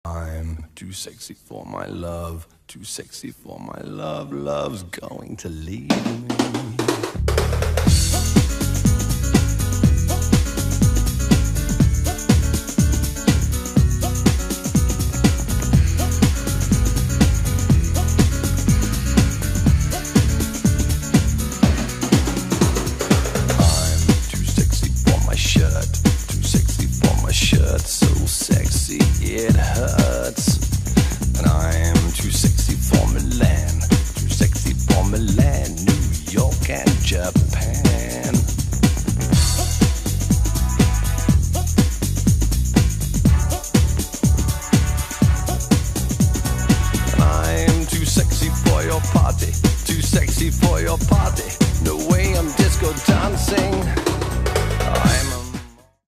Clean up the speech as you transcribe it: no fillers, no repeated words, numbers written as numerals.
I'm too sexy for my love, too sexy for my love, love's going to leave me. Too sexy for my shirt, so sexy it hurts.